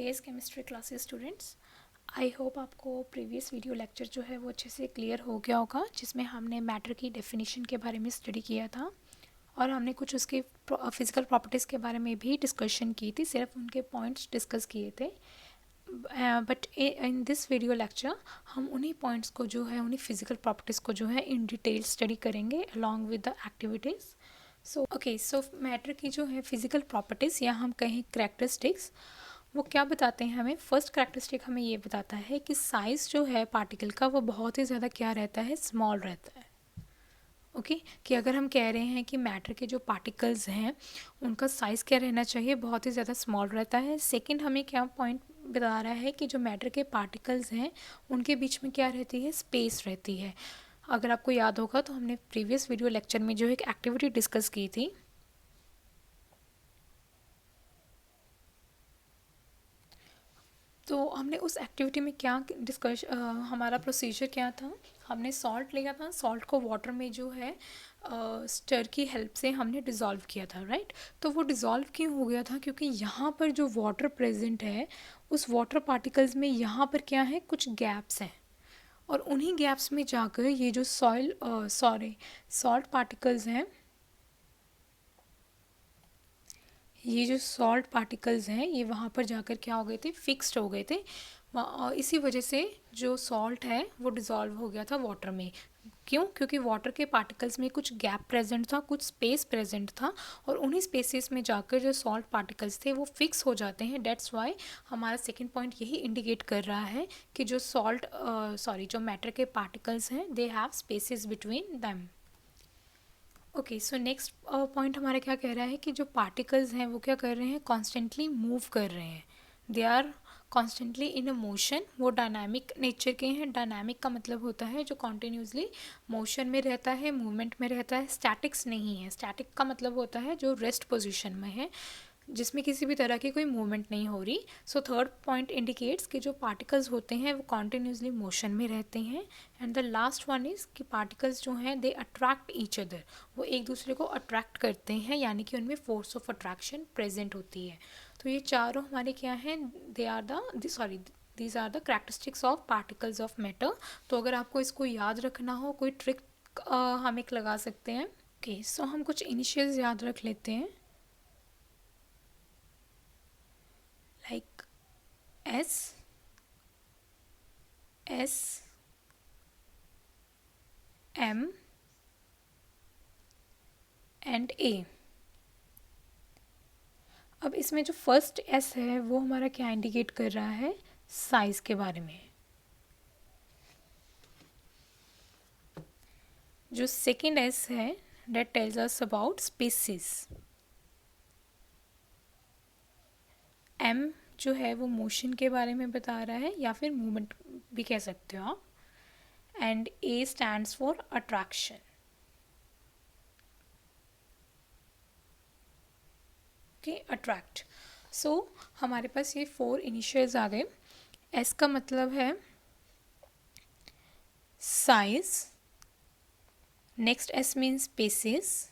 Days chemistry classes students, I hope आपको previous video lecture जो है वो अच्छे से क्लियर हो गया होगा, जिसमें हमने मैटर की डेफिनेशन के बारे में स्टडी किया था और हमने कुछ उसके फिज़िकल प्रॉपर्टीज़ के बारे में भी डिस्कशन की थी। सिर्फ उनके पॉइंट्स डिस्कस किए थे, but in this video lecture हम उन्हीं पॉइंट्स को जो है, उन्हीं फिज़िकल प्रॉपर्टीज़ को जो है इन डिटेल स्टडी करेंगे along with the activities. So matter की जो है फिज़िकल प्रॉपर्टीज़ या हम कहें करैक्टरिस्टिक्स, वो क्या बताते हैं हमें। फर्स्ट करैक्टरिस्टिक हमें ये बताता है कि साइज़ जो है पार्टिकल का वो बहुत ही ज़्यादा क्या रहता है, स्मॉल रहता है। ओके कि अगर हम कह रहे हैं कि मैटर के जो पार्टिकल्स हैं उनका साइज़ क्या रहना चाहिए, बहुत ही ज़्यादा स्मॉल रहता है। सेकंड हमें क्या पॉइंट बता रहा है कि जो मैटर के पार्टिकल्स हैं उनके बीच में क्या रहती है, स्पेस रहती है। अगर आपको याद होगा तो हमने प्रीवियस वीडियो लेक्चर में जो एक एक्टिविटी डिस्कस की थी, तो हमने उस एक्टिविटी में क्या हमारा प्रोसीजर क्या था। हमने सॉल्ट लिया था, सॉल्ट को वाटर में जो है स्टर की हेल्प से हमने डिज़ोल्व किया था, राइट। तो वो डिज़ोल्व क्यों हो गया था, क्योंकि यहाँ पर जो वाटर प्रेजेंट है उस वाटर पार्टिकल्स में यहाँ पर क्या है, कुछ गैप्स हैं और उन्हीं गैप्स में जाकर ये जो सॉल्ट पार्टिकल्स हैं, ये जो सॉल्ट पार्टिकल्स हैं ये वहाँ पर जाकर क्या हो गए थे, फिक्स्ड हो गए थे। इसी वजह से जो सॉल्ट है वो डिज़ोल्व हो गया था वाटर में। क्यों? क्योंकि वाटर के पार्टिकल्स में कुछ गैप प्रेजेंट था, कुछ स्पेस प्रेजेंट था और उन्हीं स्पेसेस में जाकर जो सॉल्ट पार्टिकल्स थे वो फिक्स हो जाते हैं। डेट्स वाई हमारा सेकंड पॉइंट यही इंडिकेट कर रहा है कि जो जो मैटर के पार्टिकल्स हैं दे have spaces between them. Okay, so next point हमारा क्या कह रहा है कि जो पार्टिकल्स हैं वो क्या कर रहे हैं, कॉन्स्टेंटली मूव कर रहे हैं। They are constantly in a motion. वो डायनामिक नेचर के हैं। डायनामिक का मतलब होता है जो कॉन्टिन्यूसली मोशन में रहता है, मूवमेंट में रहता है। स्टैटिक्स नहीं है। स्टैटिक का मतलब होता है जो रेस्ट पोजिशन में है, जिसमें किसी भी तरह की कोई मूवमेंट नहीं हो रही। सो थर्ड पॉइंट इंडिकेट्स कि जो पार्टिकल्स होते हैं वो कॉन्टिन्यूसली मोशन में रहते हैं। And the last one is कि पार्टिकल्स जो हैं दे अट्रैक्ट ईच अदर। वो एक दूसरे को अट्रैक्ट करते हैं, यानी कि उनमें फोर्स ऑफ अट्रैक्शन प्रेजेंट होती है। तो ये चारों हमारे क्या हैं, these are the characteristics of particles of matter. तो अगर आपको इसको याद रखना हो, कोई ट्रिक हम एक लगा सकते हैं। ओके, सो हम कुछ इनिशियल्स याद रख लेते हैं, like S, S, M and A। अब इसमें जो फर्स्ट S है वो हमारा क्या इंडिकेट कर रहा है, साइज के बारे में। जो सेकेंड S है that tells us about species. M जो है वो मोशन के बारे में बता रहा है या फिर मूवमेंट भी कह सकते हो आप। And A stands for attraction. Okay, attract. So हमारे पास ये 4 इनिशियल्स आ गए। S का मतलब है size, next S means species,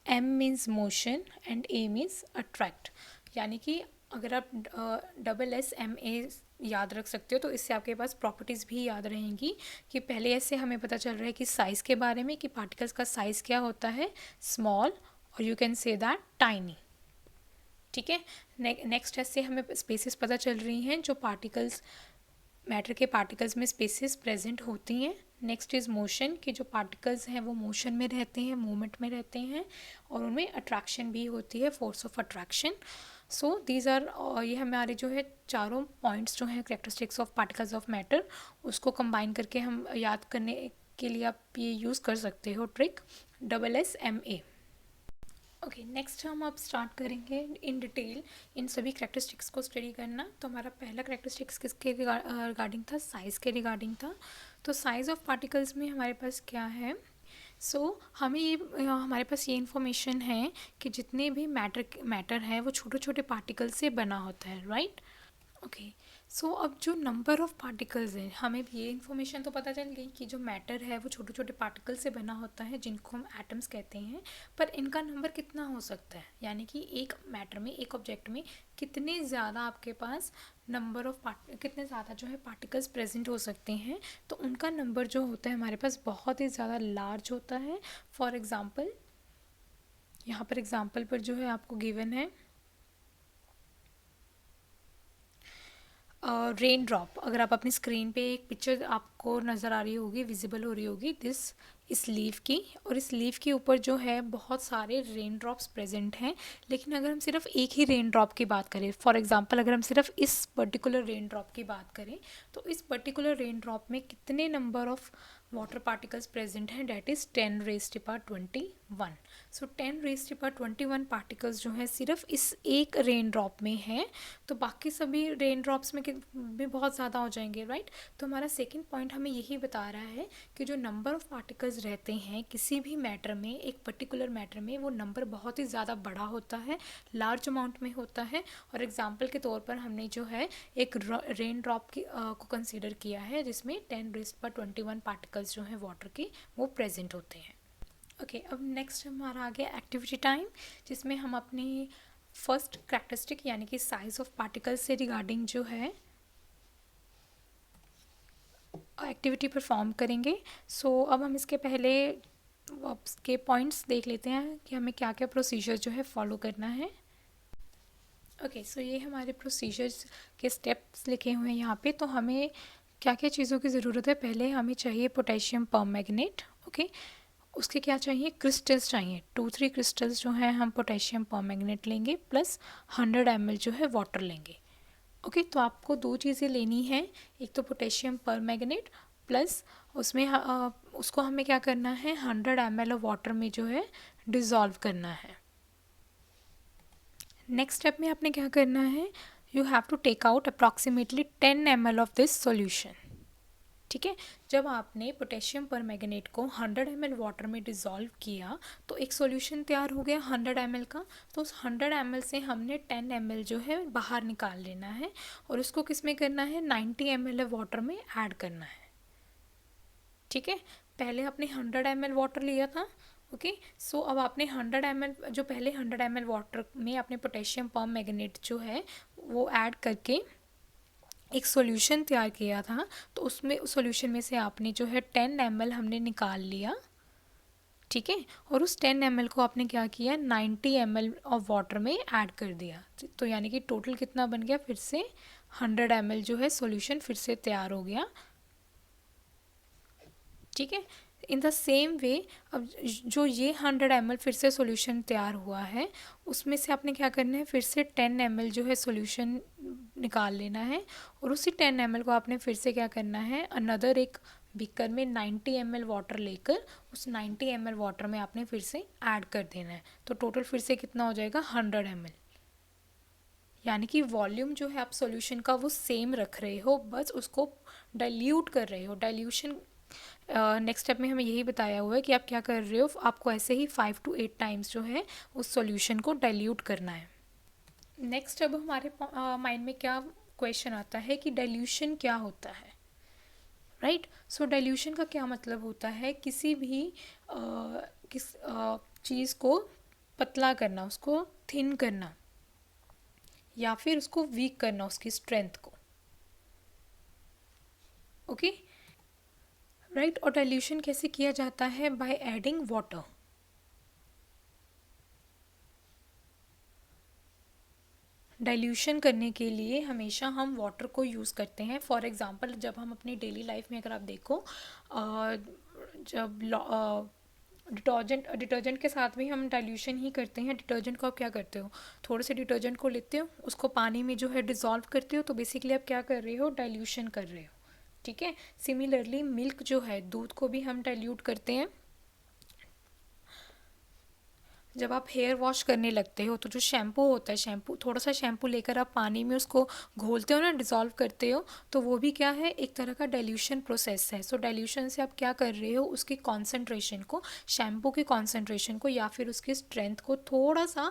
M means motion and A means attract. यानी कि अगर आप SSMA याद रख सकते हो तो इससे आपके पास प्रॉपर्टीज़ भी याद रहेंगी कि पहले ऐसे हमें पता चल रहा है कि साइज़ के बारे में, कि पार्टिकल्स का साइज़ क्या होता है, स्मॉल, और you can say that tiny. ठीक है। नेक्स्ट ऐसे हमें स्पेसिस पता चल रही हैं, जो पार्टिकल्स मैटर के पार्टिकल्स में स्पेसिस प्रेजेंट होती हैं। नेक्स्ट इज़ मोशन, कि जो पार्टिकल्स हैं वो मोशन में रहते हैं, मूवमेंट में रहते हैं और उनमें अट्रैक्शन भी होती है, force of attraction. So these are, ये हमारे जो है चारों पॉइंट्स जो हैं characteristics of particles of matter, उसको कंबाइन करके हम याद करने के लिए आप ये यूज़ कर सकते हो ट्रिक SSMA। ओके, नेक्स्ट हम अब स्टार्ट करेंगे इन डिटेल इन सभी करैक्टरिस्टिक्स को स्टडी करना। तो हमारा पहला करैक्टरिस्टिक्स किसके रिगार्डिंग था, साइज़ के रिगार्डिंग था। तो साइज़ ऑफ पार्टिकल्स में हमारे पास क्या है, हमें ये हमारे पास ये इन्फॉर्मेशन है कि जितने भी मैटर है वो छोटे छोटे पार्टिकल से बना होता है, राइट। ओके, सो अब जो नंबर ऑफ़ पार्टिकल्स हैं, हमें भी ये इन्फॉर्मेशन तो पता चल गई कि जो मैटर है वो छोटे छोटे पार्टिकल से बना होता है जिनको हम एटम्स कहते हैं, पर इनका नंबर कितना हो सकता है, यानी कि एक मैटर में, एक ऑब्जेक्ट में कितने ज़्यादा आपके पास नंबर ऑफ़ कितने ज़्यादा जो है पार्टिकल्स प्रेजेंट हो सकते हैं। तो उनका नंबर जो होता है हमारे पास बहुत ही ज़्यादा लार्ज होता है। फॉर एग्ज़ाम्पल, यहाँ पर एग्ज़ाम्पल पर जो है आपको गिवन है रेन ड्रॉप। अगर आप अपनी स्क्रीन पे एक पिक्चर आपको नज़र आ रही होगी, विजिबल हो रही होगी, इस लीफ की, और इस लीफ के ऊपर जो है बहुत सारे रेन ड्रॉप्स प्रेजेंट हैं। लेकिन अगर हम सिर्फ एक ही रेन ड्रॉप की बात करें, फॉर एग्जांपल अगर हम सिर्फ इस पर्टिकुलर रेन ड्रॉप की बात करें, तो इस पर्टिकुलर रेन ड्रॉप में कितने number of water particles present हैं, डेट इज़ 10⁻21। सो 10⁻21 पार्टिकल्स जो है सिर्फ इस एक रेन ड्रॉप में हैं। तो बाकी सभी रेन ड्रॉप्स में भी बहुत ज़्यादा हो जाएंगे, राइट। तो हमारा सेकंड पॉइंट हमें यही बता रहा है कि जो नंबर ऑफ़ पार्टिकल्स रहते हैं किसी भी मैटर में, एक पर्टिकुलर मैटर में, वो नंबर बहुत ही ज़्यादा बड़ा होता है, लार्ज अमाउंट में होता है। और एग्जांपल के तौर पर हमने जो है एक रेन ड्रॉप को कंसीडर किया है जिसमें 10⁻21 पार्टिकल्स जो हैं वाटर के वो प्रेजेंट होते हैं। ओके, अब नेक्स्ट हमारा आ गया एक्टिविटी टाइम, जिसमें हम अपनी फर्स्ट कैरेक्टरिस्टिक यानी कि साइज ऑफ पार्टिकल्स से रिगार्डिंग जो है एक्टिविटी परफॉर्म करेंगे। सो अब हम इसके पहले के पॉइंट्स देख लेते हैं कि हमें क्या क्या प्रोसीजर जो है फॉलो करना है। ओके, सो ये हमारे प्रोसीजर्स के स्टेप्स लिखे हुए हैं यहाँ पे। तो हमें क्या क्या चीज़ों की ज़रूरत है, पहले हमें चाहिए पोटेशियम परमैंगनेट। ओके, उसके क्या चाहिए, क्रिस्टल्स चाहिए, 2-3 क्रिस्टल्स जो हैं हम पोटेशियम परमैंगनेट लेंगे, प्लस 100 ml जो है वाटर लेंगे। ओके, तो आपको दो चीज़ें लेनी है, एक तो पोटेशियम परमैंगनेट, प्लस उसमें उसको हमें क्या करना है, 100 ml ऑफ वाटर में जो है डिज़ोल्व करना है। नेक्स्ट स्टेप में आपने क्या करना है, you have to take out approximately 10 ml of this solution. ठीक है, जब आपने पोटेशियम परमैंगनेट को 100 ml वाटर में डिज़ोल्व किया तो एक सॉल्यूशन तैयार हो गया 100 ml का। तो उस 100 ml से हमने 10 ml जो है बाहर निकाल लेना है और उसको किस में करना है, 90 ml वाटर में ऐड करना है। ठीक है, पहले आपने 100 ml वाटर लिया था। ओके, सो अब आपने 100 ml, जो पहले 100 ml वाटर में आपने पोटेशियम परमैंगनेट जो है वो ऐड करके एक सॉल्यूशन तैयार किया था। तो उसमें उस सॉल्यूशन में से आपने जो है 10 ml हमने निकाल लिया। ठीक है, और उस 10 ml को आपने क्या किया, 90 ml ऑफ वाटर में ऐड कर दिया। तो यानी कि टोटल कितना बन गया, फिर से 100 ml जो है सॉल्यूशन फिर से तैयार हो गया। ठीक है, इन द सेम वे अब जो ये 100 ml फिर से सॉल्यूशन तैयार हुआ है उसमें से आपने क्या करना है, फिर से 10 ml जो है सॉल्यूशन निकाल लेना है और उसी 10 ml को आपने फिर से क्या करना है, अनदर एक बीकर में 90 ml वाटर लेकर उस 90 ml वाटर में आपने फिर से ऐड कर देना है। तो टोटल फिर से कितना हो जाएगा, 100 ml। यानी कि वॉल्यूम जो है आप सॉल्यूशन का वो सेम रख रहे हो, बस उसको डाइल्यूट कर रहे हो। डाइल्यूशन नेक्स्ट स्टेप में हमें यही बताया हुआ है कि आप क्या कर रहे हो, आपको ऐसे ही 5 to 8 टाइम्स जो है उस सॉल्यूशन को डाइल्यूट करना है। नेक्स्ट अब हमारे माइंड में क्या क्वेश्चन आता है कि डाइल्यूशन क्या होता है, राइट। सो डाइल्यूशन का क्या मतलब होता है, किसी भी किस चीज़ को पतला करना, उसको थिन करना या फिर उसको वीक करना, उसकी स्ट्रेंथ को। Okay, right. और डाइल्यूशन कैसे किया जाता है, बाय एडिंग वाटर। डाइल्यूशन करने के लिए हमेशा हम वाटर को यूज़ करते हैं। फॉर एग्ज़ाम्पल, जब हम अपनी डेली लाइफ में अगर आप देखो, जब डिटर्जेंट के साथ भी हम डाइल्यूशन ही करते हैं। डिटर्जेंट को आप क्या करते हो, थोड़े से डिटर्जेंट को लेते हो, उसको पानी में जो है डिज़ोल्व करते हो, तो बेसिकली आप क्या कर रहे हो, डाइल्यूशन कर रहे हो। ठीक है, सिमिलरली मिल्क जो है, दूध को भी हम डाइल्यूट करते हैं। जब आप हेयर वॉश करने लगते हो तो जो शैम्पू होता है, थोड़ा सा शैम्पू लेकर आप पानी में उसको घोलते हो ना, डिज़ोल्व करते हो, तो वो भी क्या है, एक तरह का डाइल्यूशन प्रोसेस है। सो डाइल्यूशन से आप क्या कर रहे हो, उसकी कॉन्सेंट्रेशन को, शैम्पू की कॉन्सेंट्रेशन को या फिर उसकी स्ट्रेंथ को थोड़ा सा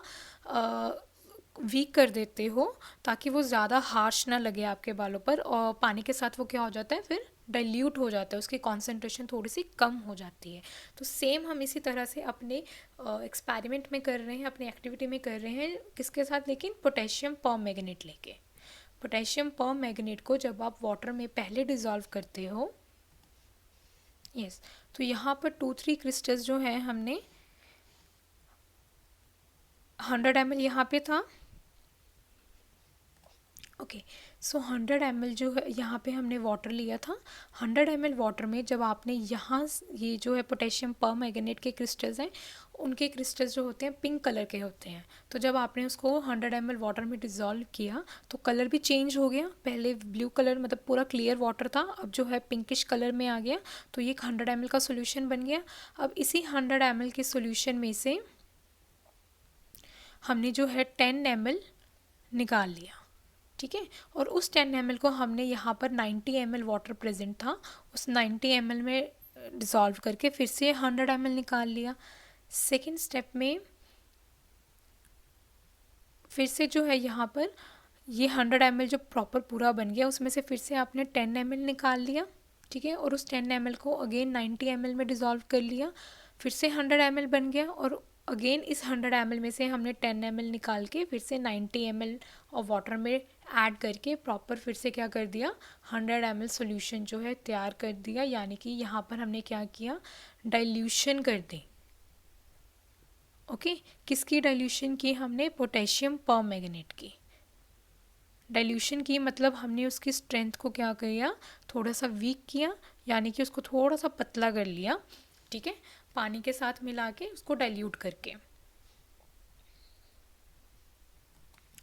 वीक कर देते हो ताकि वो ज़्यादा हार्श ना लगे आपके बालों पर, और पानी के साथ वो क्या हो जाता है फिर डाइल्यूट हो जाता है, उसकी कॉन्सेंट्रेशन थोड़ी सी कम हो जाती है। तो सेम हम इसी तरह से अपने एक्सपेरिमेंट में कर रहे हैं, अपनी एक्टिविटी में कर रहे हैं, किसके साथ, लेकिन पोटेशियम परमैंगनेट लेके। पोटेशियम परमैंगनेट को जब आप वाटर में पहले डिज़ोल्व करते हो, यस, तो यहाँ पर 2-3 क्रिस्टल्स जो हैं हमने 100 ml यहाँ पे था। ओके, सो 100 ml जो है यहाँ पे हमने वाटर लिया था। 100 ml वाटर में जब आपने यहाँ ये जो है पोटेशियम परमैंगनेट के क्रिस्टल्स हैं, उनके क्रिस्टल्स जो होते हैं पिंक कलर के होते हैं। तो जब आपने उसको 100 ml वाटर में डिज़ोल्व किया तो कलर भी चेंज हो गया। पहले ब्लू कलर मतलब पूरा क्लियर वाटर था, अब जो है पिंकिश कलर में आ गया। तो ये 100 ml का सोल्यूशन बन गया। अब इसी 100 ml के सोल्यूशन में से हमने जो है 10 ml निकाल लिया, ठीक है। और उस 10 ml को हमने यहाँ पर 90 ml वाटर प्रेजेंट था, उस 90 ml में डिज़ोल्व करके फिर से 100 ml निकाल लिया। सेकेंड स्टेप में फिर से जो है यहाँ पर ये 100 ml जो प्रॉपर पूरा बन गया, उसमें से फिर से आपने 10 ml निकाल लिया, ठीक है। और उस 10 ml को अगेन 90 ml में डिज़ोल्व कर लिया, फिर से 100 ml बन गया। और अगेन इस 100 ml में से हमने 10 ml निकाल के फिर से 90 ml और वाटर में ऐड करके प्रॉपर फिर से क्या कर दिया, 100 ml सॉल्यूशन जो है तैयार कर दिया। यानी कि यहाँ पर हमने क्या किया, डाइल्यूशन कर दी। ओके, किसकी डाइल्यूशन की, हमने पोटेशियम परमैंगनेट की डाइल्यूशन की। मतलब हमने उसकी स्ट्रेंथ को क्या किया, थोड़ा सा वीक किया, यानी कि उसको थोड़ा सा पतला कर लिया, ठीक है, पानी के साथ मिला के उसको डाइल्यूट करके।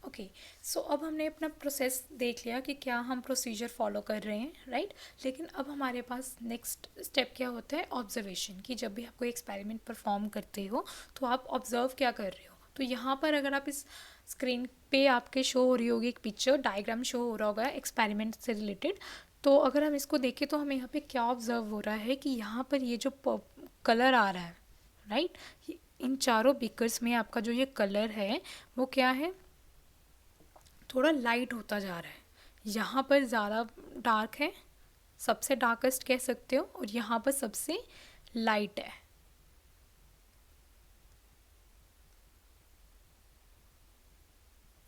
ओके, सो अब हमने अपना प्रोसेस देख लिया कि क्या हम प्रोसीजर फॉलो कर रहे हैं, राइट। लेकिन अब हमारे पास नेक्स्ट स्टेप क्या होता है, ऑब्जर्वेशन, कि जब भी आप कोई एक्सपेरिमेंट परफॉर्म करते हो तो आप ऑब्जर्व क्या कर रहे हो। तो यहाँ पर अगर आप इस स्क्रीन पे आपके शो हो रही होगी एक पिक्चर डायग्राम शो हो रहा होगा एक्सपेरिमेंट से रिलेटेड। तो अगर हम इसको देखें तो हमें यहाँ पे क्या ऑब्जर्व हो रहा है कि यहाँ पर ये जो कलर आ रहा है, राइट, इन चारों बीकर्स में आपका जो ये कलर है वो क्या है, थोड़ा लाइट होता जा रहा है। यहाँ पर ज़्यादा डार्क है, सबसे डार्केस्ट कह सकते हो, और यहाँ पर सबसे लाइट है।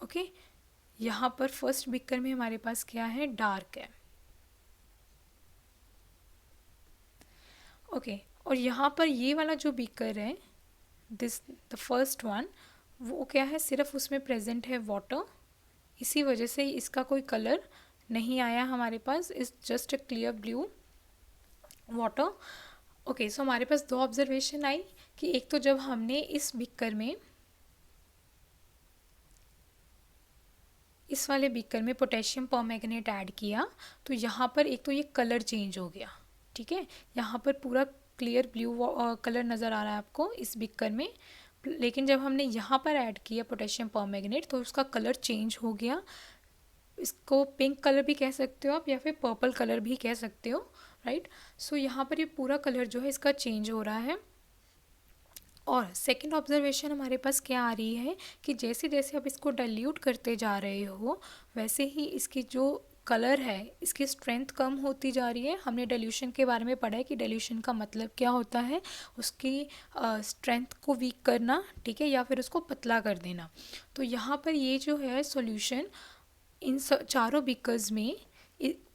ओके, यहाँ पर फर्स्ट बीकर में हमारे पास क्या है, डार्क है। ओके, और यहाँ पर ये वाला जो बीकर है, दिस द फर्स्ट वन, वो क्या है, सिर्फ उसमें प्रेजेंट है वाटर, इसी वजह से इसका कोई कलर नहीं आया हमारे पास, is just a clear blue water. Okay, so हमारे पास दो ऑब्जर्वेशन आई कि एक तो जब हमने इस बीकर में, इस वाले बीकर में पोटेशियम परमैंगनेट ऐड किया तो यहाँ पर एक तो ये कलर चेंज हो गया, ठीक है, यहाँ पर पूरा क्लियर ब्लू कलर नज़र आ रहा है आपको इस बीकर में। लेकिन जब हमने यहाँ पर ऐड किया पोटेशियम परमैंगनेट तो उसका कलर चेंज हो गया। इसको पिंक कलर भी कह सकते हो आप, या फिर पर्पल कलर भी कह सकते हो, राइट। सो यहाँ पर ये पूरा कलर जो है इसका चेंज हो रहा है। और सेकंड ऑब्जर्वेशन हमारे पास क्या आ रही है कि जैसे जैसे आप इसको डाइल्यूट करते जा रहे हो वैसे ही इसकी जो कलर है इसकी स्ट्रेंथ कम होती जा रही है। हमने डाइल्यूशन के बारे में पढ़ा है कि डाइल्यूशन का मतलब क्या होता है, उसकी स्ट्रेंथ को वीक करना, ठीक है, या फिर उसको पतला कर देना। तो यहाँ पर ये जो है सॉल्यूशन इन चारों बीकर्स में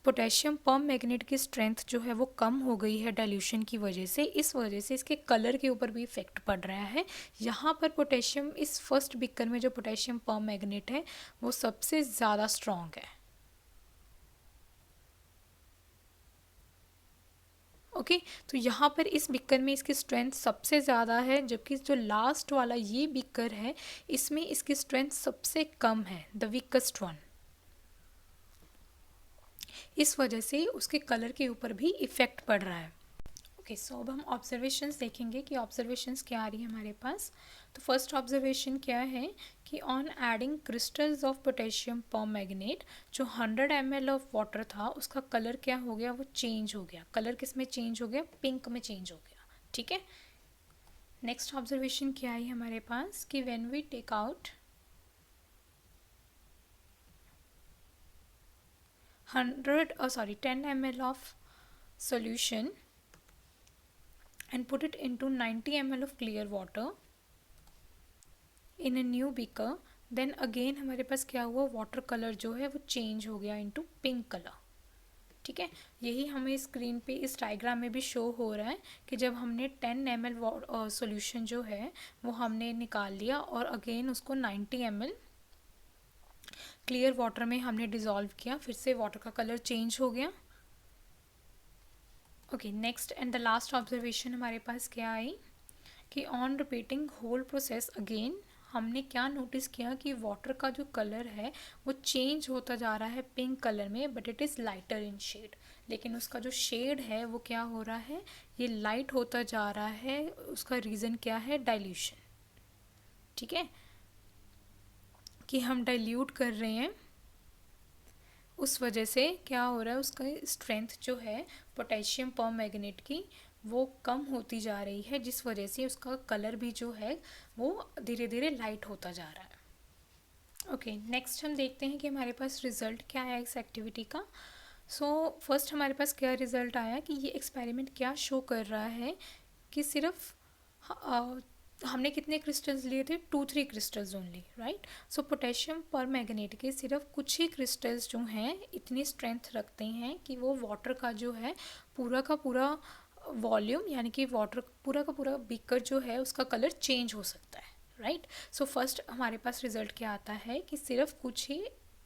पोटेशियम परमैंगनेट की स्ट्रेंथ जो है वो कम हो गई है डाइल्यूशन की वजह से। इस वजह से इसके कलर के ऊपर भी इफ़ेक्ट पड़ रहा है। यहाँ पर पोटेशियम, इस फर्स्ट बीकर में जो पोटेशियम परमैंगनेट है वो सबसे ज़्यादा स्ट्रॉन्ग है। ओके, तो यहाँ पर इस बीकर में इसकी स्ट्रेंथ सबसे ज़्यादा है, जबकि जो लास्ट वाला ये बीकर है इसमें इसकी स्ट्रेंथ सबसे कम है, द वीकेस्ट वन। इस वजह से उसके कलर के ऊपर भी इफ़ेक्ट पड़ रहा है। ओके, सो अब हम ऑब्जर्वेशंस देखेंगे कि ऑब्जर्वेशंस क्या आ रही है हमारे पास। तो फर्स्ट ऑब्जर्वेशन क्या है कि on adding crystals of potassium permanganate, जो 100 ml ऑफ वाटर था उसका कलर क्या हो गया, वो चेंज हो गया। कलर किस में चेंज हो गया, पिंक में चेंज हो गया, ठीक है। नेक्स्ट ऑब्जर्वेशन क्या आई हमारे पास कि when we take out 10 ml of solution and put it into 90 ml of clear water in a new beaker, then again हमारे पास क्या हुआ, वाटर कलर जो है वो चेंज हो गया इनटू पिंक कलर. ठीक है, यही हमें स्क्रीन पे इस डायग्राम में भी शो हो रहा है कि जब हमने 10 ml सॉल्यूशन जो है वो हमने निकाल लिया और अगेन उसको 90 ml क्लियर वाटर में हमने डिज़ोल्व किया, फिर से वाटर का कलर चेंज हो गया. Okay, next and the last observation हमारे पास क्या आई कि on repeating whole process again हमने क्या नोटिस किया कि वाटर का जो कलर है वो चेंज होता जा रहा है पिंक कलर में, but it is lighter in shade. लेकिन उसका जो शेड है वो क्या हो रहा है, ये लाइट होता जा रहा है. उसका रीज़न क्या है, डाइल्यूशन. ठीक है, कि हम डाइल्यूट कर रहे हैं, उस वजह से क्या हो रहा है, उसका स्ट्रेंथ जो है पोटेशियम परमैंगनेट की वो कम होती जा रही है, जिस वजह से उसका कलर भी जो है वो धीरे धीरे लाइट होता जा रहा है. ओके, नेक्स्ट हम देखते हैं कि हमारे पास रिज़ल्ट क्या है इस एक्टिविटी का. फर्स्ट हमारे पास क्या रिज़ल्ट आया कि ये एक्सपेरिमेंट क्या शो कर रहा है कि सिर्फ हमने कितने क्रिस्टल्स लिए थे, 2-3 क्रिस्टल्स ओनली, राइट. सो पोटेशियम परमैंगनेट के सिर्फ कुछ ही क्रिस्टल्स जो हैं इतनी स्ट्रेंथ रखते हैं कि वो वाटर का जो है पूरा का पूरा वॉल्यूम, यानी कि वाटर पूरा का पूरा बीकर जो है उसका कलर चेंज हो सकता है, राइट. सो फर्स्ट हमारे पास रिज़ल्ट क्या आता है कि सिर्फ कुछ ही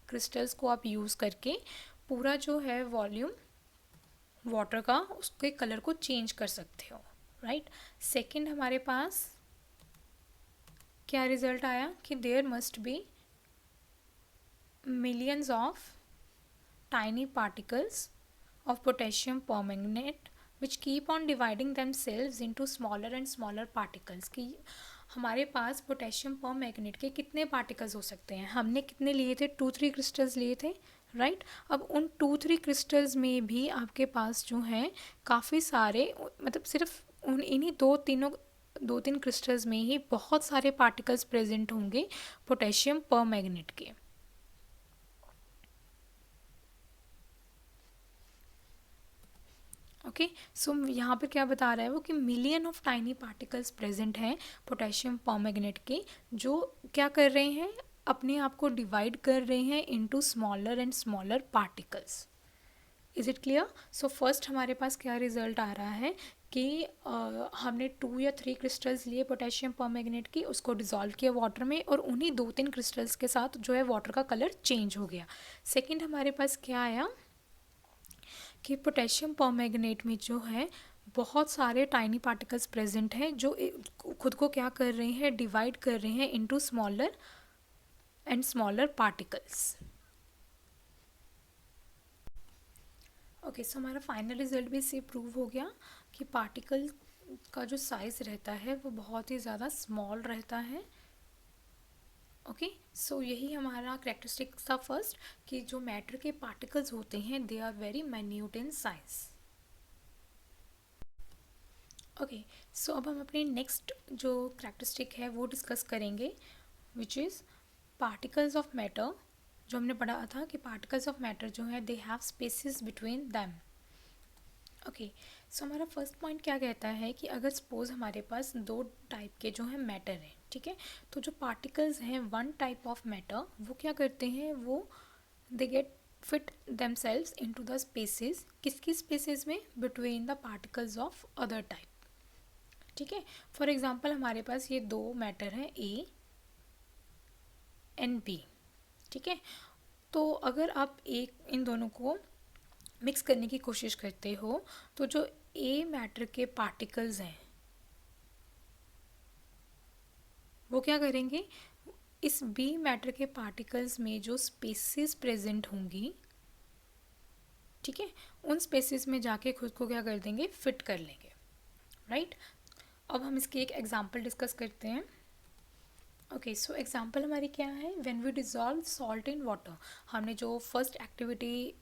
क्रिस्टल्स को आप यूज़ करके पूरा जो है वॉल्यूम वाटर का उसके कलर को चेंज कर सकते हो, राइट. सेकंड हमारे पास क्या रिज़ल्ट आया कि there must be millions of tiny particles of potassium permanganate which keep on dividing themselves into smaller and smaller particles. कि हमारे पास पोटेशियम परमैंगनेट के कितने पार्टिकल्स हो सकते हैं, हमने कितने लिए थे, 2-3 क्रिस्टल्स लिए थे, राइट. अब उन 2-3 क्रिस्टल्स में भी आपके पास जो हैं काफ़ी सारे, मतलब सिर्फ उन इन्हीं 2-3 क्रिस्टल्स में ही बहुत सारे पार्टिकल्स प्रेजेंट होंगे पोटेशियम परमैंगनेट के. ओके, सो यहाँ पे क्या बता रहा है वो कि million of tiny particles present हैं पोटेशियम परमैंगनेट के, जो क्या कर रहे हैं, अपने आप को डिवाइड कर रहे हैं into smaller and smaller particles. Is it clear. So first हमारे पास क्या रिजल्ट आ रहा है कि हमने 2 या 3 क्रिस्टल्स लिए पोटेशियम परमैंगनेट की, उसको डिज़ोल्व किया वाटर में और उन्हीं 2-3 क्रिस्टल्स के साथ जो है वाटर का कलर चेंज हो गया. सेकेंड हमारे पास क्या आया कि पोटेशियम परमैंगनेट में जो है बहुत सारे टाइनी पार्टिकल्स प्रेजेंट हैं जो खुद को क्या कर रहे हैं, डिवाइड कर रहे हैं into smaller and smaller particles. Okay, so हमारा फाइनल रिजल्ट भी इससे प्रूव हो गया कि पार्टिकल का जो साइज़ रहता है वो बहुत ही ज़्यादा स्मॉल रहता है. ओके, सो यही हमारा कैरेक्टरिस्टिक था फर्स्ट कि जो मैटर के पार्टिकल्स होते हैं they are very minute in size. Okay, so अब हम अपनी नेक्स्ट जो कैरेक्टरिस्टिक है वो डिस्कस करेंगे, which is particles of matter. जो हमने पढ़ा था कि पार्टिकल्स ऑफ मैटर जो है they have spaces between them. Okay, so हमारा फर्स्ट पॉइंट क्या कहता है कि अगर सपोज हमारे पास 2 टाइप के जो है मैटर हैं, ठीक है, तो जो पार्टिकल्स हैं वन टाइप ऑफ मैटर वो क्या करते हैं, वो they get fit themselves into the spaces. किसकी स्पेसेस में, between the particles of other type. ठीक है, फॉर एग्जांपल हमारे पास ये 2 मैटर हैं ए एंड बी. ठीक है, तो अगर आप इन दोनों को मिक्स करने की कोशिश करते हो तो जो ए मैटर के पार्टिकल्स हैं वो क्या करेंगे, इस बी मैटर के पार्टिकल्स में जो स्पेसेस प्रेजेंट होंगी, ठीक है, उन स्पेसेस में जाके खुद को क्या कर देंगे, फिट कर लेंगे, राइट. अब हम इसकी एक एग्जांपल डिस्कस करते हैं. ओके, सो एग्जांपल हमारी क्या है, when we dissolve salt in water. हमने जो फर्स्ट एक्टिविटी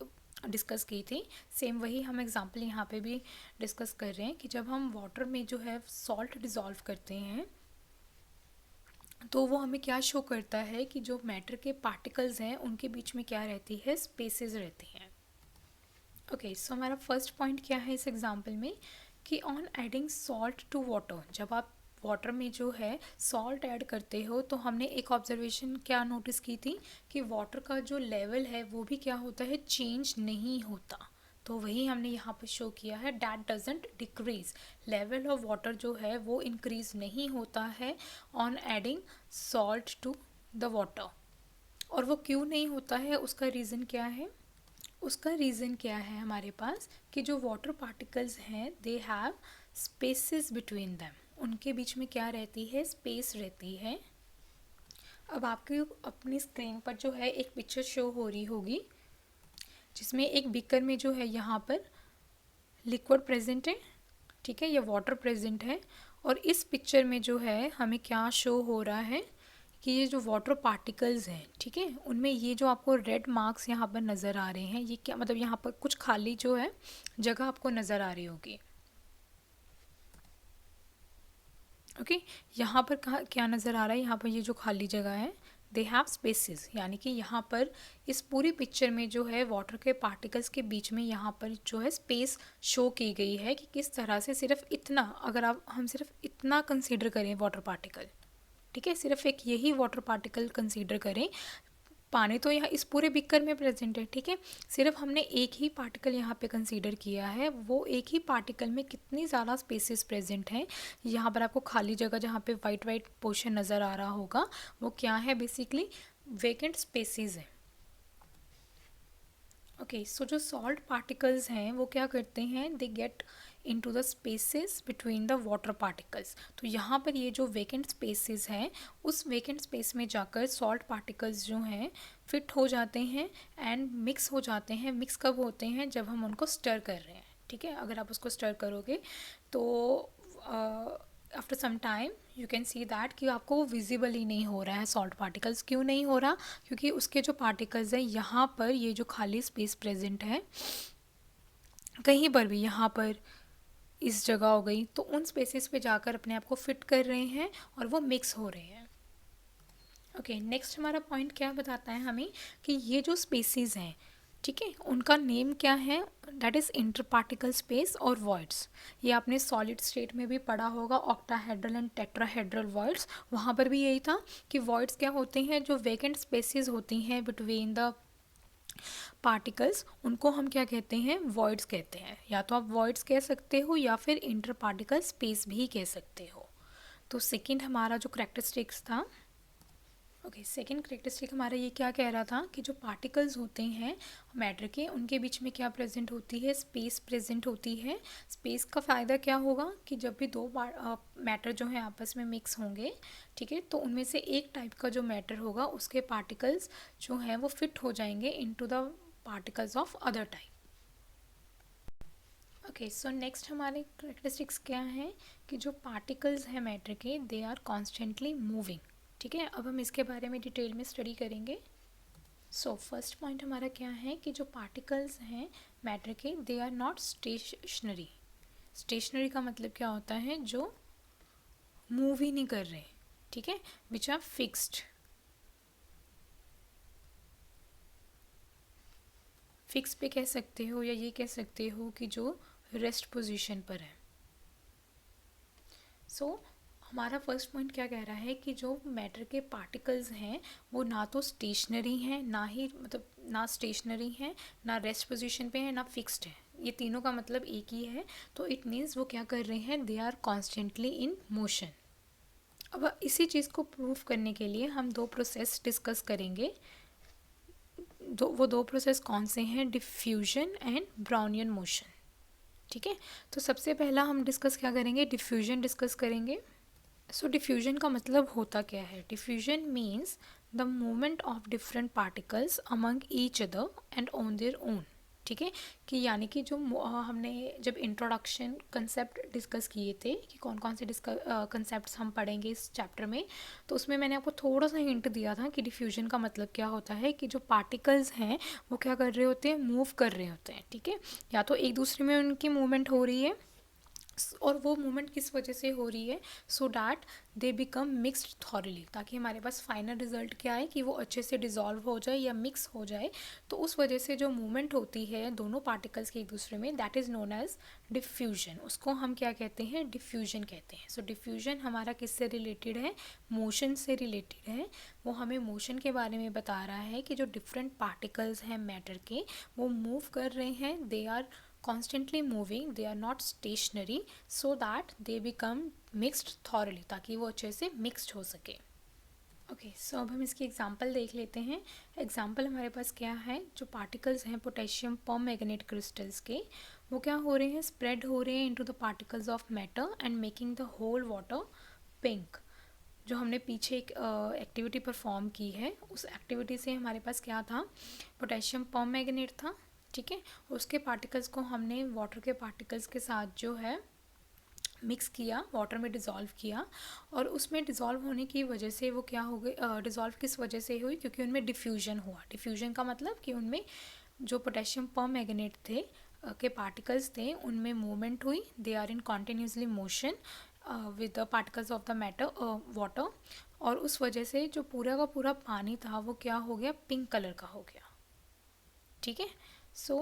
डिस्कस की थी सेम वही हम एग्जांपल यहाँ पे भी डिस्कस कर रहे हैं कि जब हम वाटर में जो है सॉल्ट डिज़ोल्व करते हैं तो वो हमें क्या शो करता है कि जो मैटर के पार्टिकल्स हैं उनके बीच में क्या रहती है, स्पेसेस रहती हैं. ओके, सो हमारा फर्स्ट पॉइंट क्या है इस एग्जाम्पल में कि on adding salt to water, जब आप वाटर में जो है सॉल्ट ऐड करते हो तो हमने एक ऑब्जर्वेशन क्या नोटिस की थी कि वाटर का जो लेवल है वो भी क्या होता है, चेंज नहीं होता। तो वही हमने यहाँ पर शो किया है, that doesn't decrease, level of water जो है वो इंक्रीज नहीं होता है on adding salt to the water. और वो क्यों नहीं होता है, उसका रीज़न क्या है? उसका रीज़न क्या है हमारे पास कि जो वाटर पार्टिकल्स हैं दे हैव स्पेसेस बिटवीन देम, उनके बीच में क्या रहती है, स्पेस रहती है। अब आपके अपनी स्क्रीन पर जो है एक पिक्चर शो हो रही होगी जिसमें एक बीकर में जो है यहाँ पर लिक्विड प्रेजेंट है, ठीक है, या वाटर प्रेजेंट है। और इस पिक्चर में जो है हमें क्या शो हो रहा है कि ये जो वाटर पार्टिकल्स हैं, ठीक है, उनमें ये जो आपको रेड मार्क्स यहाँ पर नज़र आ रहे हैं, ये क्या मतलब, यहाँ पर कुछ खाली जो है जगह आपको नज़र आ रही होगी। ओके, यहाँ पर कहाँ क्या नज़र आ रहा है, यहाँ पर ये जो खाली जगह है दे हैव स्पेसेस, यानी कि यहाँ पर इस पूरी पिक्चर में जो है वाटर के पार्टिकल्स के बीच में यहाँ पर जो है स्पेस शो की गई है कि किस तरह से सिर्फ इतना, अगर हम सिर्फ इतना कंसीडर करें वाटर पार्टिकल, ठीक है, सिर्फ एक यही वाटर पार्टिकल कंसीडर करें, पानी तो यहाँ इस पूरे बीकर में प्रेजेंट है, ठीक है, सिर्फ हमने एक ही पार्टिकल यहाँ पे कंसीडर किया है, वो एक ही पार्टिकल में कितनी ज़्यादा स्पेसेस प्रेजेंट हैं। यहाँ पर आपको खाली जगह जहाँ पे वाइट वाइट पोर्शन नज़र आ रहा होगा वो क्या है, बेसिकली वेकेंट स्पेसेस है। ओके, सो जो सॉल्ट पार्टिकल्स हैं वो क्या करते हैं, they get into the spaces between the water particles. तो यहाँ पर ये जो वेकेंट स्पेसेस हैं उस वेकेंट स्पेस में जाकर सॉल्ट पार्टिकल्स जो हैं फिट हो जाते हैं एंड मिक्स हो जाते हैं। मिक्स कब होते हैं, जब हम उनको स्टर कर रहे हैं, ठीक है, अगर आप उसको स्टर करोगे तो after some time you can see that कि आपको वो विजिबल ही नहीं हो रहा है सॉल्ट पार्टिकल्स। क्यों नहीं हो रहा, क्योंकि उसके जो पार्टिकल्स हैं यहाँ पर ये जो खाली स्पेस प्रेजेंट है कहीं पर भी, यहाँ पर इस जगह हो गई, तो उन स्पेसेस पे जाकर अपने आप को फिट कर रहे हैं और वो मिक्स हो रहे हैं। ओके, नेक्स्ट हमारा पॉइंट क्या बताता है हमें कि ये जो स्पेसीज हैं, ठीक है, उनका नेम क्या है, that is inter particle space और वॉइड्स। ये आपने सॉलिड स्टेट में भी पढ़ा होगा, ऑक्टाहेड्रल एंड टेट्राहेड्रल वॉइड्स, वहाँ पर भी यही था कि वॉइड्स क्या होते हैं, जो वेकेंट स्पेसेस होती हैं बिटवीन द पार्टिकल्स, उनको हम क्या कहते हैं, वॉइड्स कहते हैं। या तो आप वॉइड्स कह सकते हो या फिर इंटर पार्टिकल स्पेस भी कह सकते हो। तो सेकंड हमारा जो करेक्टरिस्टिक्स था, ओके, सेकंड करेक्टरिस्टिक हमारा ये क्या कह रहा था कि जो पार्टिकल्स होते हैं मैटर के, उनके बीच में क्या प्रेजेंट होती है, स्पेस प्रेजेंट होती है। स्पेस का फ़ायदा क्या होगा कि जब भी दो मैटर जो है आपस में मिक्स होंगे, ठीक है, तो उनमें से एक टाइप का जो मैटर होगा उसके पार्टिकल्स जो हैं वो फिट हो जाएंगे into the particles of other type. Okay, so next हमारे करेक्टरिस्टिक्स क्या हैं कि जो पार्टिकल्स हैं मैटर के दे आर कॉन्स्टेंटली मूविंग, ठीक है। अब हम इसके बारे में डिटेल में स्टडी करेंगे। सो फर्स्ट पॉइंट हमारा क्या है कि जो पार्टिकल्स हैं मैटर के they are not stationary. Stationary का मतलब क्या होता है, जो मूव ही नहीं कर रहे, ठीक है, विच आर फिक्स्ड। फिक्स पे कह सकते हो या ये कह सकते हो कि जो रेस्ट पोजीशन पर है। सो हमारा फर्स्ट पॉइंट क्या कह रहा है कि जो मैटर के पार्टिकल्स हैं वो ना तो स्टेशनरी हैं, ना ही मतलब ना स्टेशनरी हैं, ना रेस्ट पोजीशन पे हैं, ना फिक्स्ड है। ये तीनों का मतलब एक ही है। तो इट मीन्स वो क्या कर रहे हैं, they are constantly in motion. अब इसी चीज़ को प्रूव करने के लिए हम दो प्रोसेस डिस्कस करेंगे। वो दो प्रोसेस कौन से हैं, डिफ्यूजन एंड ब्राउनियन मोशन, ठीक है। तो सबसे पहला हम डिस्कस क्या करेंगे, डिफ्यूजन डिस्कस करेंगे। सो डिफ्यूजन का मतलब होता क्या है, diffusion means the movement of different particles among each other and on their own, ठीक है, कि यानी कि जो हमने जब इंट्रोडक्शन कंसेप्ट डिस्कस किए थे कि कौन कौन से कंसेप्ट्स हम पढ़ेंगे इस चैप्टर में, तो उसमें मैंने आपको थोड़ा सा हिंट दिया था कि डिफ्यूजन का मतलब क्या होता है कि जो पार्टिकल्स हैं वो क्या कर रहे होते हैं, मूव कर रहे होते हैं, ठीक है, या तो एक दूसरे में उनकी मूवमेंट हो रही है और वो मूवमेंट किस वजह से हो रही है, so that they become mixed thoroughly, ताकि हमारे पास फाइनल रिजल्ट क्या है कि वो अच्छे से डिज़ोल्व हो जाए या मिक्स हो जाए। तो उस वजह से जो मूवमेंट होती है दोनों पार्टिकल्स के एक दूसरे में, that is known as diffusion. उसको हम क्या कहते हैं, डिफ्यूजन कहते हैं। सो डिफ्यूजन हमारा किससे रिलेटेड है, मोशन से रिलेटेड है। वो हमें मोशन के बारे में बता रहा है कि जो डिफरेंट पार्टिकल्स हैं मैटर के, वो मूव कर रहे हैं, they are constantly moving, they are not stationary, so that they become mixed thoroughly, ताकि वो अच्छे से mixed हो सके। ओके, सो अब हम इसकी एग्जांपल देख लेते हैं। एग्जांपल हमारे पास क्या है, जो पार्टिकल्स हैं पोटेशियम परमैंगनेट क्रिस्टल्स के, वो क्या हो रहे हैं, स्प्रेड हो रहे हैं into the particles of matter and making the whole water pink. जो हमने पीछे एक एक्टिविटी परफॉर्म की है, उस एक्टिविटी से हमारे पास क्या था, पोटेशियम परमैंगनेट था, ठीक है। उसके पार्टिकल्स को हमने वाटर के पार्टिकल्स के साथ जो है मिक्स किया, वाटर में डिज़ोल्व किया, और उसमें डिज़ोल्व होने की वजह से वो क्या हो गई, डिज़ोल्व किस वजह से हुई, क्योंकि उनमें डिफ्यूजन हुआ। डिफ्यूजन का मतलब कि उनमें जो पोटेशियम परमैंगनेट थे के पार्टिकल्स थे, उनमें मूवमेंट हुई, they are in continuously motion with the particles of the matter water, और उस वजह से जो पूरा का पूरा पानी था वो क्या हो गया, पिंक कलर का हो गया, ठीक है। सो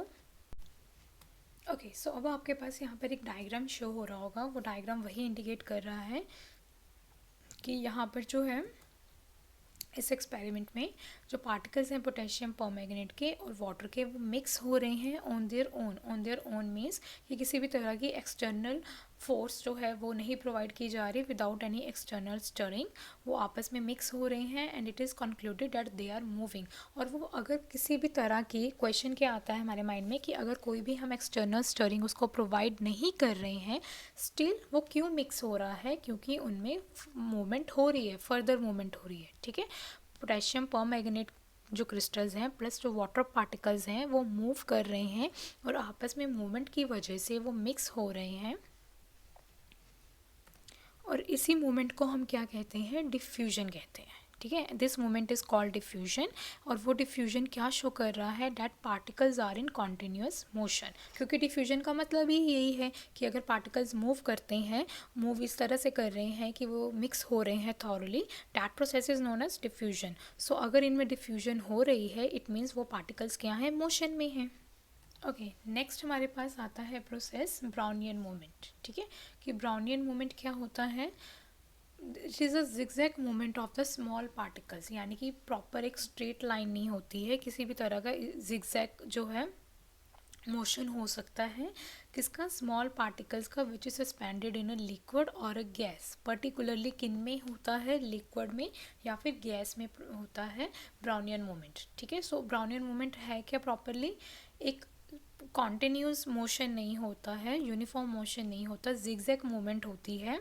ओके, सो अब आपके पास यहाँ पर एक डायग्राम शो हो रहा होगा, वो डायग्राम वही इंडिकेट कर रहा है कि यहाँ पर जो है इस एक्सपेरिमेंट में जो पार्टिकल्स हैं पोटेशियम परमैंगनेट के और वाटर के, वो मिक्स हो रहे हैं ऑन देयर ओन मीन्स कि किसी भी तरह की एक्सटर्नल फोर्स जो है वो नहीं प्रोवाइड की जा रही, विदाउट एनी एक्सटर्नल स्टरिंग, वो आपस में मिक्स हो रहे हैं and it is concluded that they are moving. और वो अगर किसी भी तरह की क्वेश्चन क्या आता है हमारे माइंड में कि अगर कोई भी हम एक्सटर्नल स्टरिंग उसको प्रोवाइड नहीं कर रहे हैं, स्टिल वो क्यों मिक्स हो रहा है, क्योंकि उनमें मूवमेंट हो रही है, फर्दर मूवमेंट हो रही है, ठीक है। पोटेशियम परमैंगनेट जो क्रिस्टल्स हैं प्लस जो वाटर पार्टिकल्स हैं वो मूव कर रहे हैं, और आपस में मूवमेंट की वजह से वो मिक्स हो रहे हैं, और इसी मूवमेंट को हम क्या कहते हैं, डिफ्यूजन कहते हैं, ठीक है। This movement is called diffusion. और वो डिफ्यूजन क्या शो कर रहा है, that particles are in continuous motion, क्योंकि डिफ्यूजन का मतलब ही यही है कि अगर पार्टिकल्स मूव करते हैं, मूव इस तरह से कर रहे हैं कि वो मिक्स हो रहे हैं thoroughly, that process is known as diffusion. So अगर इनमें डिफ्यूजन हो रही है, इट मीन्स वो पार्टिकल्स क्या हैं, मोशन में हैं। ओके, नेक्स्ट हमारे पास आता है प्रोसेस ब्राउनियन मूवमेंट, ठीक है। कि ब्राउनियन मूवमेंट क्या होता है, it is a zigzag movement of the small particles, यानी कि प्रॉपर एक स्ट्रेट लाइन नहीं होती है, किसी भी तरह का जिगजैग जो है मोशन हो सकता है, किसका, स्मॉल पार्टिकल्स का, which is suspended in a liquid और अ गैस। पर्टिकुलरली किन में होता है, लिक्विड में या फिर गैस में होता है ब्राउनियन मूवमेंट, ठीक है। सो ब्राउनियन मूवमेंट है क्या, प्रॉपरली एक कॉन्टिन्यूस मोशन नहीं होता है, यूनिफॉर्म मोशन नहीं होता, जिगजैग मूवमेंट होती है।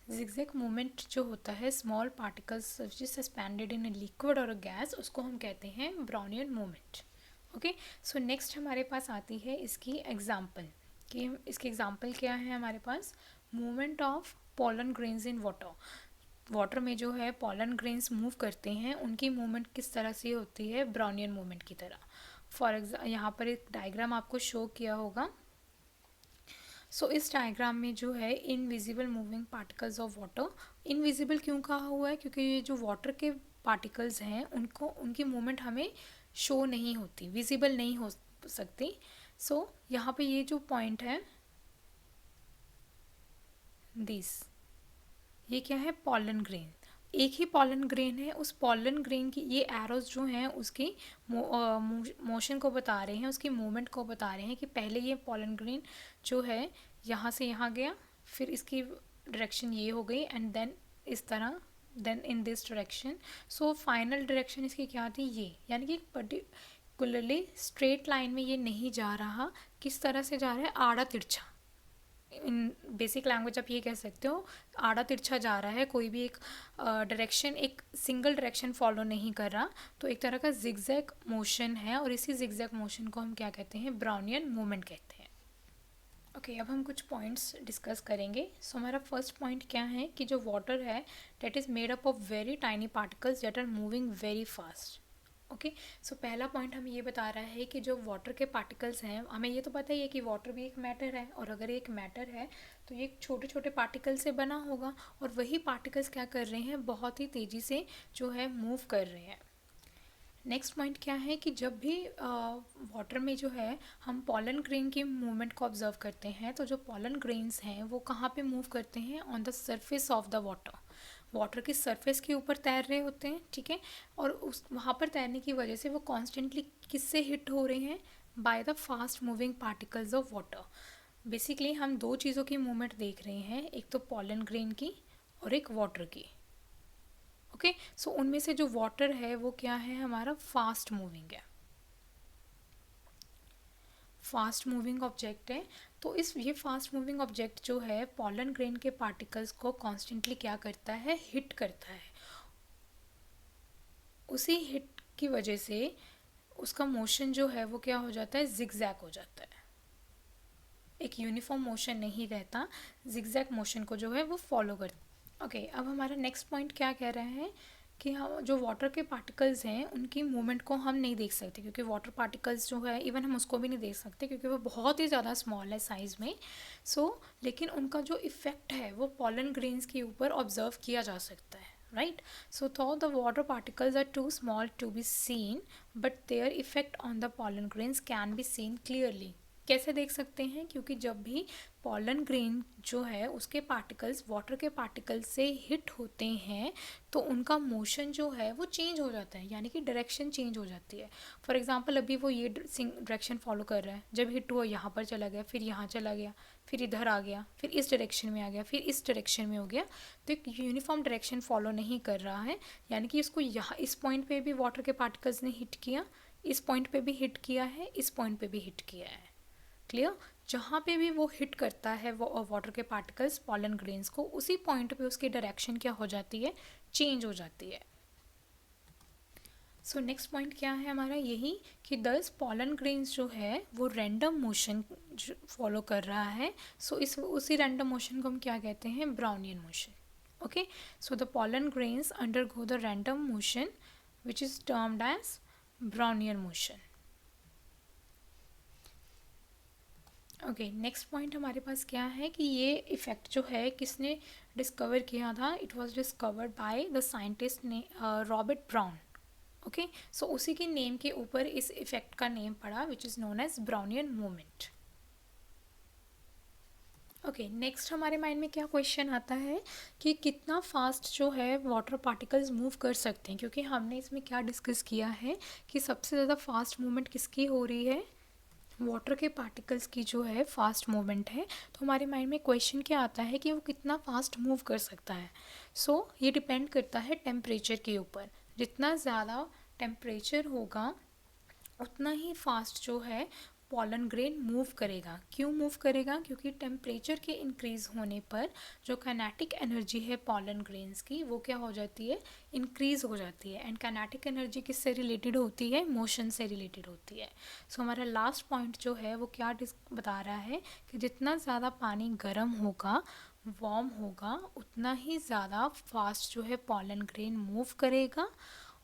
जिगजैग मूवमेंट जो होता है small particles which is suspended in a liquid और अ गैस, उसको हम कहते हैं Brownian movement. Okay, so next हमारे पास आती है इसकी एग्जाम्पल, कि इसकी एग्जाम्पल क्या है हमारे पास, movement of pollen grains in water. Water में जो है पोलन ग्रेन्स मूव करते हैं, उनकी मूवमेंट किस तरह से होती है, ब्राउनियन मूवमेंट की तरह। फॉर एग्जाम्पल यहाँ पर एक डायग्राम आपको शो किया होगा। सो इस डायग्राम में जो है invisible moving particles of water, invisible क्यों कहा हुआ है, क्योंकि ये जो वाटर के पार्टिकल्स हैं उनको, उनकी मूवमेंट हमें शो नहीं होती, विजिबल नहीं हो सकती। सो यहाँ पे ये जो पॉइंट है दिस, ये क्या है, पॉलन ग्रेन, एक ही पॉलन ग्रेन है, उस पॉलन ग्रेन की ये एरोज जो हैं उसकी मोशन को बता रहे हैं, उसकी मूवमेंट को बता रहे हैं कि पहले ये पॉलन ग्रेन जो है यहाँ से यहाँ गया, फिर इसकी डायरेक्शन ये हो गई, एंड देन इस तरह, then in this direction. So final direction इसकी क्या थी, ये, यानी कि पर्टिकुलरली स्ट्रेट लाइन में ये नहीं जा रहा, किस तरह से जा रहा है, आड़ा तिरछा। इन बेसिक लैंग्वेज आप ये कह सकते हो, आड़ा तिरछा जा रहा है, कोई भी एक डायरेक्शन, एक सिंगल डायरेक्शन फॉलो नहीं कर रहा, तो एक तरह का जिगजैग मोशन है, और इसी जिगजैग मोशन को हम क्या कहते हैं, ब्राउनियन मूवमेंट कहते हैं। ओके, अब हम कुछ पॉइंट्स डिस्कस करेंगे। सो हमारा फर्स्ट पॉइंट क्या है कि जो वाटर है, that is made up of very tiny particles that are moving very fast. Okay. So पहला पॉइंट हमें ये बता रहा है कि जो वाटर के पार्टिकल्स हैं, हमें ये तो पता ही है कि वाटर भी एक मैटर है, और अगर एक मैटर है तो ये छोटे छोटे पार्टिकल से बना होगा, और वही पार्टिकल्स क्या कर रहे हैं, बहुत ही तेज़ी से जो है मूव कर रहे हैं। नेक्स्ट पॉइंट क्या है कि जब भी वाटर में जो है हम पॉलन ग्रेन की मूवमेंट को ऑब्जर्व करते हैं, तो जो पॉलन ग्रेन्स हैं वो कहाँ पे मूव करते हैं, on the surface of the water, water की सरफेस के ऊपर तैर रहे होते हैं, ठीक है। और उस वहाँ पर तैरने की वजह से वो कॉन्स्टेंटली किससे हिट हो रहे हैं, by the fast moving particles of water. Basically हम दो चीज़ों की मूवमेंट देख रहे हैं, एक तो पॉलन ग्रेन की और एक वाटर की। ओके। सो उनमें से जो वाटर है वो क्या है, हमारा फास्ट मूविंग है, फास्ट मूविंग ऑब्जेक्ट है। तो इस ये फास्ट मूविंग ऑब्जेक्ट जो है पॉलन ग्रेन के पार्टिकल्स को कॉन्स्टेंटली क्या करता है, हिट करता है। उसी हिट की वजह से उसका मोशन जो है वो क्या हो जाता है, जिगजैग हो जाता है, एक यूनिफॉर्म मोशन नहीं रहता, जिगजैग मोशन को जो है वो फॉलो करता। ओके, अब हमारा नेक्स्ट पॉइंट क्या कह रहा है कि हम जो वाटर के पार्टिकल्स हैं उनकी मूवमेंट को हम नहीं देख सकते, क्योंकि वाटर पार्टिकल्स जो है इवन हम उसको भी नहीं देख सकते क्योंकि वो बहुत ही ज़्यादा स्मॉल है साइज़ में। लेकिन उनका जो इफ़ेक्ट है वो पॉलन ग्रेन्स के ऊपर ऑब्जर्व किया जा सकता है, right. So though the water particles are too small to be seen, but their effect on the pollen grains can be seen clearly. कैसे देख सकते हैं, क्योंकि जब भी पॉलन ग्रेन जो है उसके पार्टिकल्स वाटर के पार्टिकल्स से हिट होते हैं तो उनका मोशन जो है वो चेंज हो जाता है, यानी कि डायरेक्शन चेंज हो जाती है। फॉर एग्जांपल अभी वो ये डायरेक्शन फॉलो कर रहा है, जब हिट हुआ यहाँ पर चला गया, फिर यहाँ चला गया, फिर इधर आ गया, फिर इस डायरेक्शन में आ गया, फिर इस डायरेक्शन में हो गया, तो एक यूनिफॉर्म डायरेक्शन फॉलो नहीं कर रहा है। यानी कि इसको यहाँ इस पॉइंट पे भी वाटर के पार्टिकल्स ने हिट किया, इस पॉइंट पे भी हिट किया है, इस पॉइंट पे भी हिट किया है। क्लियर। जहाँ पे भी वो हिट करता है वो वाटर के पार्टिकल्स पॉलन ग्रेन्स को, उसी पॉइंट पे उसकी डायरेक्शन क्या हो जाती है, चेंज हो जाती है। सो नेक्स्ट पॉइंट क्या है हमारा, यही कि 10 पॉलन ग्रेन्स जो है वो रैंडम मोशन फॉलो कर रहा है। इस उसी रैंडम मोशन को हम क्या कहते हैं, Brownian motion. Okay. So the pollen grains undergo the random motion which is termed as Brownian motion. Okay, next point हमारे पास क्या है कि ये इफ़ेक्ट जो है किसने डिस्कवर किया था, it was discovered by the scientist ने रॉबर्ट ब्राउन। ओके। सो उसी के नेम के ऊपर इस इफ़ेक्ट का नेम पड़ा which is known as Brownian movement. Okay, next हमारे माइंड में क्या क्वेश्चन आता है कि कितना फास्ट जो है वाटर पार्टिकल्स मूव कर सकते हैं, क्योंकि हमने इसमें क्या डिस्कस किया है कि सबसे ज़्यादा फास्ट मूवमेंट किसकी हो रही है, वाटर के पार्टिकल्स की जो है फास्ट मूवमेंट है। तो हमारे माइंड में क्वेश्चन क्या आता है कि वो कितना फास्ट मूव कर सकता है। ये डिपेंड करता है टेम्परेचर के ऊपर। जितना ज़्यादा टेम्परेचर होगा उतना ही फास्ट जो है पॉलन ग्रेन मूव करेगा। क्यों मूव करेगा, क्योंकि टेम्परेचर के इंक्रीज़ होने पर जो काइनेटिक एनर्जी है पॉलन ग्रेन्स की वो क्या हो जाती है, इंक्रीज़ हो जाती है। एंड काइनेटिक एनर्जी किससे रिलेटेड होती है, मोशन से रिलेटेड होती है। हमारा लास्ट पॉइंट जो है वो क्या बता रहा है कि जितना ज़्यादा पानी गर्म होगा, वार्म होगा, उतना ही ज़्यादा फास्ट जो है पॉलन ग्रेन मूव करेगा।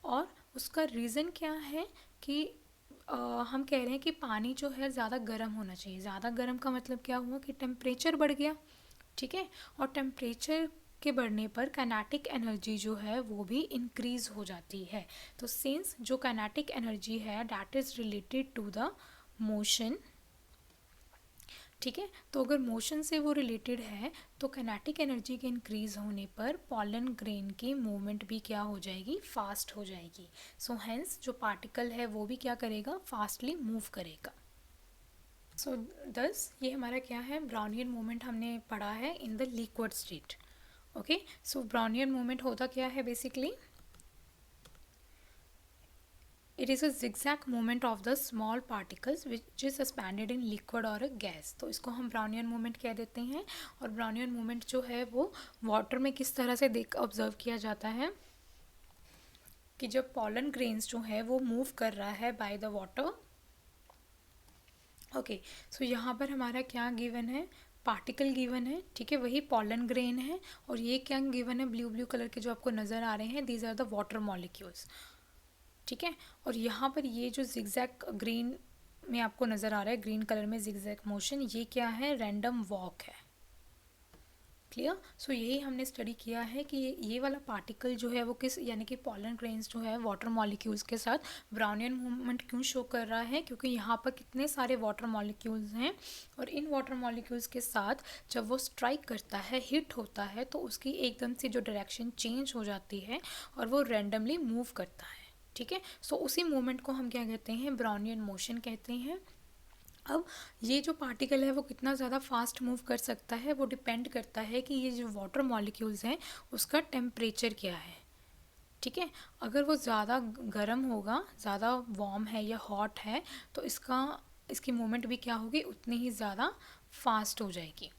और उसका रीज़न क्या है कि हम कह रहे हैं कि पानी जो है ज़्यादा गर्म होना चाहिए। ज़्यादा गर्म का मतलब क्या हुआ कि टेम्परेचर बढ़ गया, ठीक है। और टेम्परेचर के बढ़ने पर काइनेटिक एनर्जी जो है वो भी इंक्रीज़ हो जाती है। तो सिंस जो काइनेटिक एनर्जी है that is related to the motion, ठीक है। तो अगर मोशन से वो रिलेटेड है तो काइनेटिक एनर्जी के इंक्रीज़ होने पर पॉलन ग्रेन की मूवमेंट भी क्या हो जाएगी, फास्ट हो जाएगी। हेंस जो पार्टिकल है वो भी क्या करेगा, फास्टली मूव करेगा। दस ये हमारा क्या है, ब्राउनियन मूवमेंट हमने पढ़ा है in the liquid state. Okay. Brownian movement होता क्या है, basically it is a zigzag movement of the small particles which is suspended in liquid or a gas। तो इसको हम ब्राउनियन मूवमेंट कह देते हैं। और ब्राउनियन मूवमेंट जो है वो वाटर में किस तरह से ऑब्जर्व किया जाता है कि जब पॉलन ग्रेन्स जो है वो मूव कर रहा है बाय द वाटर। ओके। यहाँ पर हमारा क्या गिवन है, पार्टिकल गिवन है, ठीक है, वही पॉलन ग्रेन है। और ये क्या गिवन है, ब्लू ब्लू कलर के जो आपको नज़र आ रहे हैं, these are the water molecules. ठीक है। और यहाँ पर ये जो जिगजैग ग्रीन में आपको नज़र आ रहा है, ग्रीन कलर में जिगजैग मोशन, ये क्या है, रैंडम वॉक है। क्लियर। सो यही हमने स्टडी किया है कि ये वाला पार्टिकल जो है वो किस, यानी कि पॉलन ग्रेन्स जो है वाटर मॉलिक्यूल्स के साथ ब्राउनियन मूवमेंट क्यों शो कर रहा है, क्योंकि यहाँ पर कितने सारे वाटर मॉलिक्यूल्स हैं और इन वाटर मॉलिक्यूल्स के साथ जब वो स्ट्राइक करता है, हिट होता है, तो उसकी एकदम से जो डायरेक्शन चेंज हो जाती है और वो रैंडमली मूव करता है। ठीक है। सो उसी मूवमेंट को हम क्या कहते हैं, ब्राउनियन मोशन कहते हैं। अब ये जो पार्टिकल है वो कितना ज़्यादा फास्ट मूव कर सकता है, वो डिपेंड करता है कि ये जो वाटर मॉलिक्यूल्स हैं उसका टेम्परेचर क्या है। ठीक है। अगर वो ज़्यादा गर्म होगा, ज़्यादा वार्म है या हॉट है, तो इसकी मूवमेंट भी क्या होगी, उतनी ही ज़्यादा फास्ट हो जाएगी।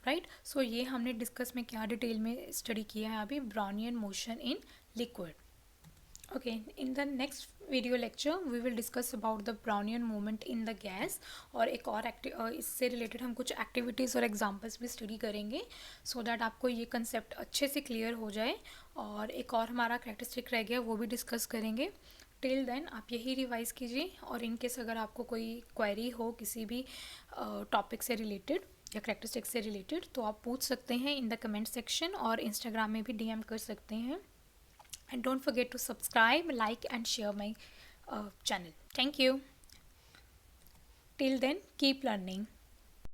राइट। सो ये हमने डिस्कस में क्या डिटेल में स्टडी किया है अभी, Brownian motion in liquid. Okay, in the next video lecture we will discuss about the Brownian movement in the gas, और एक और इससे रिलेटेड हम कुछ एक्टिविटीज़ और एग्जांपल्स भी स्टडी करेंगे सो दैट आपको ये कंसेप्ट अच्छे से क्लियर हो जाए। और एक और हमारा कैरेक्टरिस्टिक रह गया, वो भी डिस्कस करेंगे। टिल देन आप यही रिवाइज़ कीजिए, और इन केस अगर आपको कोई क्वेरी हो किसी भी टॉपिक से रिलेटेड या कैरेक्टरिस्टिक से रिलेटेड, तो आप पूछ सकते हैं इन द कमेंट सेक्शन, और इंस्टाग्राम में भी DM कर सकते हैं। And don't forget to subscribe, like and share my channel. Thank you. Till then, keep learning.